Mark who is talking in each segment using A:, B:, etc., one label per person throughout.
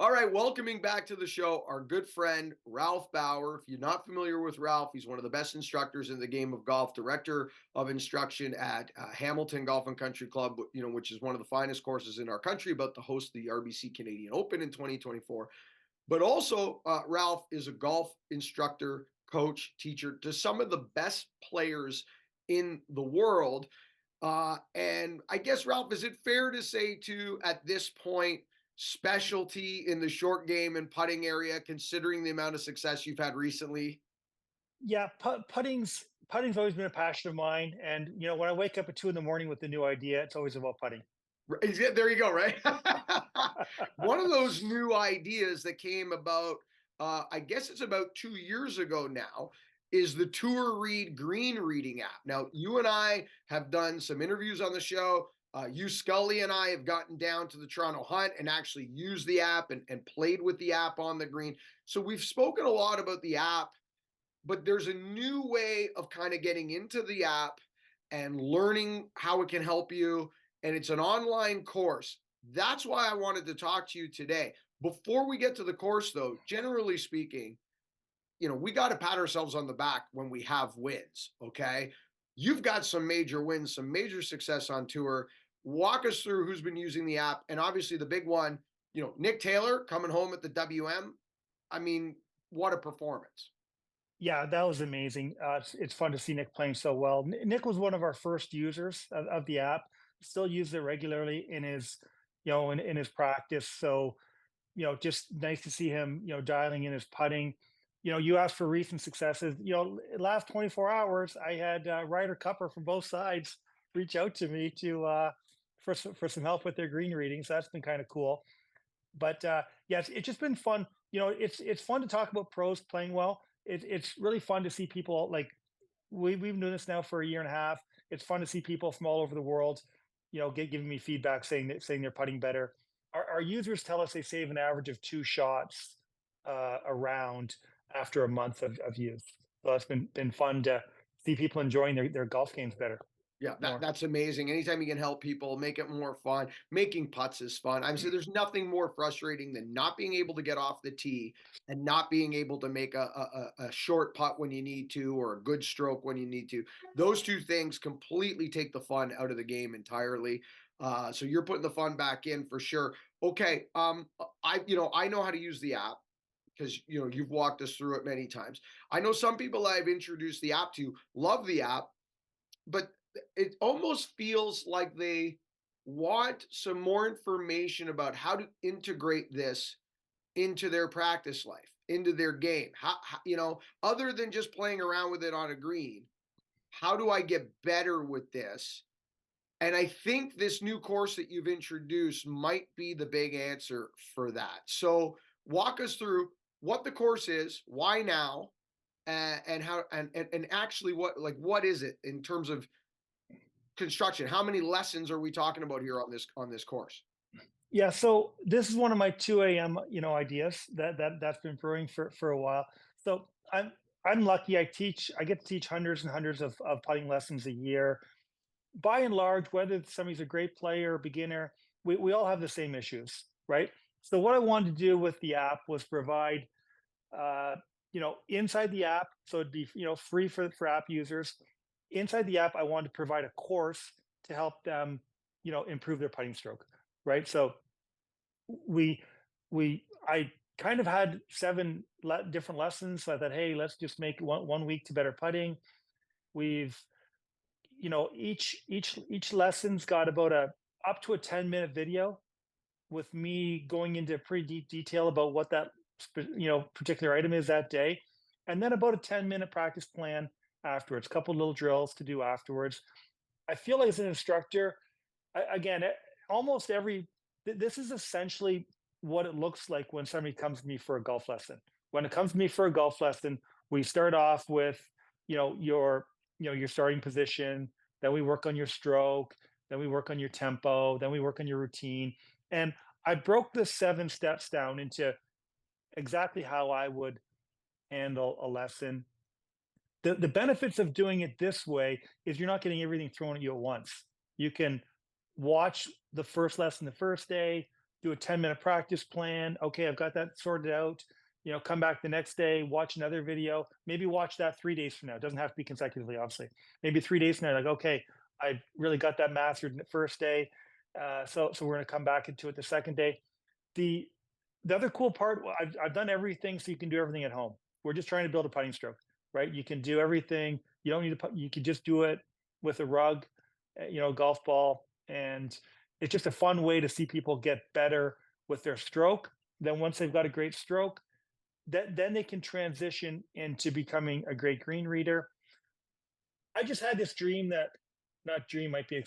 A: All right, welcoming back to the show, our good friend Ralph Bauer. If you're not familiar with Ralph, he's one of the best instructors in the game of golf, director of instruction at Hamilton Golf and Country Club, which is one of the finest courses in our country, about to host the RBC Canadian Open in 2024. But also, Ralph is a golf instructor, coach, teacher to some of the best players in the world. And I guess, Ralph, is it fair to say, too, at this point, specialty in the short game and putting area, considering the amount of success you've had recently?
B: Yeah, putting's always been a passion of mine, and when I wake up at 2 in the morning with a new idea, it's always about putting.
A: There you go, right? One of those new ideas that came about, I guess it's about 2 years ago now, is the Tour Read green reading app. Now, you and I have done some interviews on the show. You, Scully, and I have gotten down to the Toronto Hunt and actually used the app and played with the app on the green. So we've spoken a lot about the app, but there's a new way of kind of getting into the app and learning how it can help you. And it's an online course. That's why I wanted to talk to you today. Before we get to the course, though, generally speaking, we got to pat ourselves on the back when we have wins. Okay. You've got some major wins, some major success on tour. Walk us through who's been using the app. And obviously, the big one, Nick Taylor coming home at the WM. I mean, what a performance.
B: Yeah, that was amazing. It's fun to see Nick playing so well. Nick was one of our first users of the app. Still uses it regularly in his, in his practice. So, just nice to see him, dialing in his putting. You asked for recent successes. Last 24 hours, I had Ryder Cupper from both sides reach out to me for some help with their green readings. So that's been kind of cool. But yeah, it's just been fun. It's fun to talk about pros playing well. It's really fun to see people like we've been doing this now for a year and a half. It's fun to see people from all over the world, giving me feedback saying they're putting better. Our users tell us they save an average of 2 shots around after a month of use. So it's been fun to see people enjoying their golf games better.
A: Yeah,
B: More.
A: that's amazing. Anytime you can help people, make it more fun. Making putts is fun. I'm saying there's nothing more frustrating than not being able to get off the tee and not being able to make a short putt when you need to, or a good stroke when you need to. Those two things completely take the fun out of the game entirely. So you're putting the fun back in for sure. Okay, I know how to use the app because you've walked us through it many times. I know some people I've introduced the app to love the app, but it almost feels like they want some more information about how to integrate this into their practice life, into their game. Other than just playing around with it on a green, how do I get better with this? And I think this new course that you've introduced might be the big answer for that. So walk us through what the course is, why now, and how and actually what is it in terms of construction? How many lessons are we talking about here on this course?
B: Yeah, so this is one of my 2 a.m. Ideas that's been brewing for a while. So I'm lucky. I get to teach hundreds and hundreds of putting lessons a year. By and large, whether somebody's a great player or beginner, we all have the same issues, right? So what I wanted to do with the app was provide inside the app, so it'd be free for app users. Inside the app, I wanted to provide a course to help them, improve their putting stroke, right? So we I kind of had seven different lessons. So I thought, hey, let's just make one week to better putting. We've each lesson's got about a up to a 10-minute video with me going into pretty deep detail about what that particular item is that day, and then about a 10-minute practice plan afterwards, a couple little drills to do afterwards. I feel like as an instructor, again, almost this is essentially what it looks like when somebody comes to me for a golf lesson. When it comes to me for a golf lesson, we start off with your starting position, then we work on your stroke, then we work on your tempo, then we work on your routine. And I broke the 7 steps down into exactly how I would handle a lesson. The benefits of doing it this way is you're not getting everything thrown at you at once. You can watch the first lesson the first day, do a 10-minute practice plan. Okay, I've got that sorted out. Come back the next day, watch another video, maybe watch that 3 days from now. It doesn't have to be consecutively, obviously. Maybe 3 days from now, like, okay, I really got that mastered the first day. So we're going to come back into it the second day. The the other cool part, well, I've done everything so you can do everything at home. We're just trying to build a putting stroke, right? You can do everything. You don't need to put, you can just do it with a rug, golf ball. And it's just a fun way to see people get better with their stroke. Then once they've got a great stroke, then they can transition into becoming a great green reader. I just had this dream that, not dream might be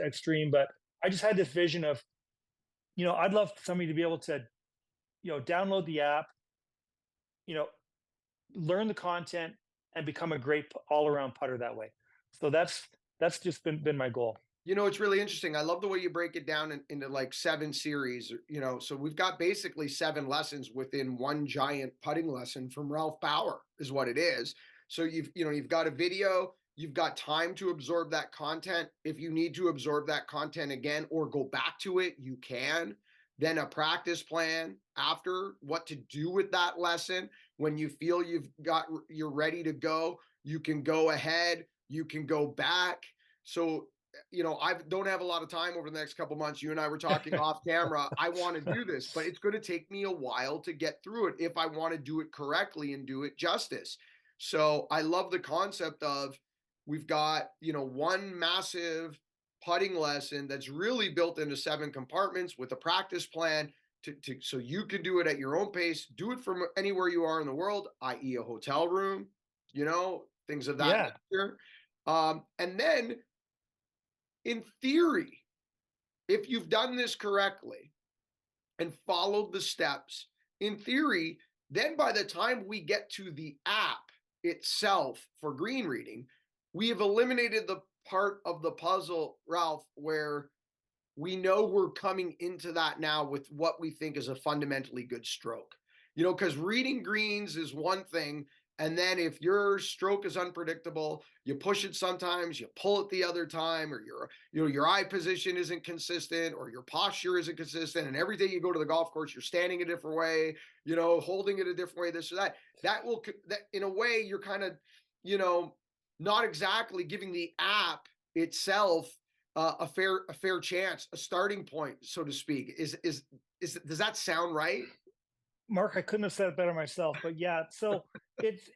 B: extreme, but I just had this vision of, I'd love somebody to be able to, download the app, you know, learn the content and become a great all around putter that way. So that's just been my goal.
A: It's really interesting. I love the way you break it down into like 7 series, So we've got basically 7 lessons within one giant putting lesson from Ralph Bauer, is what it is. So you've got a video, you've got time to absorb that content. If you need to absorb that content again or go back to it, you can. Then a practice plan after what to do with that lesson. When you feel you're ready to go, you can go ahead, you can go back. So I don't have a lot of time over the next couple months. You and I were talking off camera. I want to do this, but it's going to take me a while to get through it if I want to do it correctly and do it justice. So I love the concept of we've got, one massive putting lesson that's really built into 7 compartments with a practice plan so you can do it at your own pace, do it from anywhere you are in the world, i.e. a hotel room, things of that
B: Yeah.
A: nature. And then in theory, if you've done this correctly and followed the steps, in theory, then by the time we get to the app itself for green reading, we have eliminated the part of the puzzle, Ralph, where we know we're coming into that now with what we think is a fundamentally good stroke. Because reading greens is one thing. And then if your stroke is unpredictable, you push it sometimes, you pull it the other time, or your eye position isn't consistent, or your posture isn't consistent. And every day you go to the golf course, you're standing a different way, holding it a different way, this or that. That in a way, you're kind of, not exactly giving the app itself a fair chance, a starting point, so to speak. Does that sound right?
B: Mark, I couldn't have said it better myself, but yeah, so it's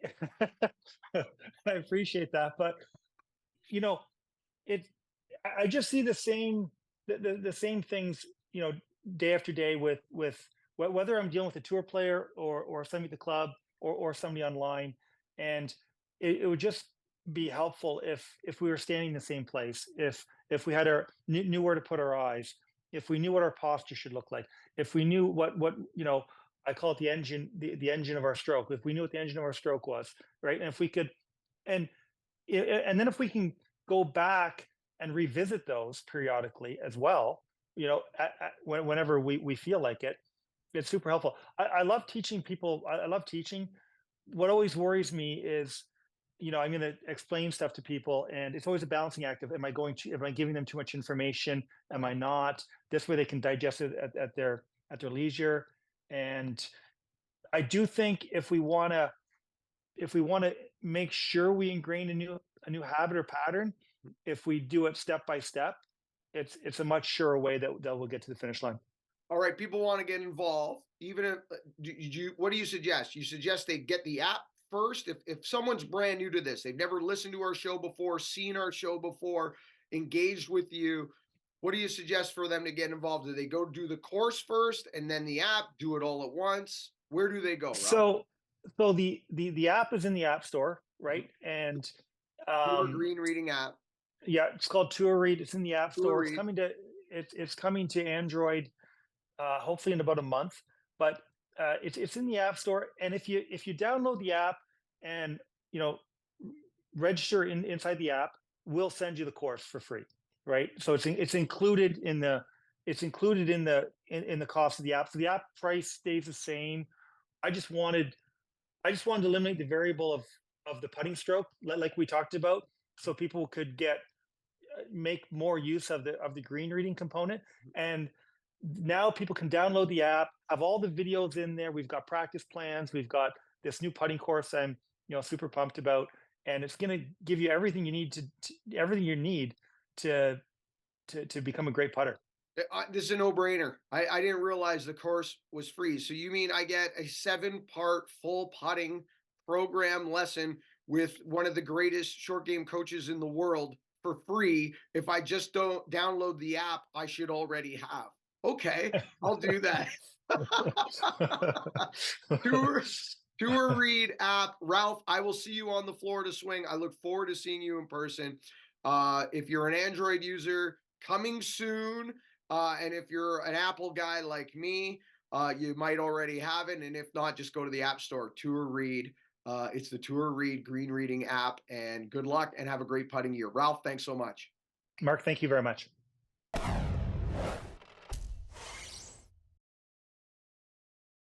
B: I appreciate that, but you know, it I just see the same things, day after day with whether I'm dealing with a tour player or somebody at the club or somebody online, and it would just be helpful if we were standing in the same place, if we had our knew where to put our eyes, if we knew what our posture should look like, if we knew what I call it the engine, the engine of our stroke. If we knew what the engine of our stroke was, right, and if we could, and and then if we can go back and revisit those periodically as well, whenever we feel like it, it's super helpful. I love teaching people. I love teaching. What always worries me is, I'm going to explain stuff to people, and it's always a balancing act of am I giving them too much information? Am I not? This way they can digest it at their leisure. And I do think if we want to make sure we ingrain a new habit or pattern, if we do it step by step, it's a much surer way that we'll get to the finish line.
A: All right, people want to get involved. Even if what do you suggest? You suggest they get the app first. If someone's brand new to this, they've never listened to our show before, seen our show before, engaged with you. What do you suggest for them to get involved? Do they go do the course first and then the app? Do it all at once? Where do they go, Ralph?
B: So the app is in the App Store, right? And
A: Your
B: um,
A: green reading app.
B: yeah, it's called Tour Read. It's in the App
A: Tour
B: Store. It's
A: Read.
B: coming to Android, hopefully in about a month. But it's in the App Store, and if you download the app and register inside the app, we'll send you the course for free, right? So it's included in the cost of the app. So the app price stays the same. I just wanted to eliminate the variable of the putting stroke, like we talked about, so people could make more use of the green reading component. And now people can download the app, have all the videos in there. We've got practice plans. We've got this new putting course I'm, super pumped about, and it's going to give you everything you need everything you need to to become a great putter.
A: This is a no-brainer. I didn't realize the course was free. So you mean I get a 7-part full putting program lesson with one of the greatest short game coaches in the world for free if I just don't download the app I should already have. Okay, I'll do that. Tour Tour Read app. Ralph, I will see you on the Florida swing. I look forward to seeing you in person. If you're an Android user, coming soon. And if you're an Apple guy like me, you might already have it. And if not, just go to the App Store, Tour Read. It's the Tour Read green reading app. And good luck and have a great putting year. Ralph, thanks so much.
B: Mark, thank you very much.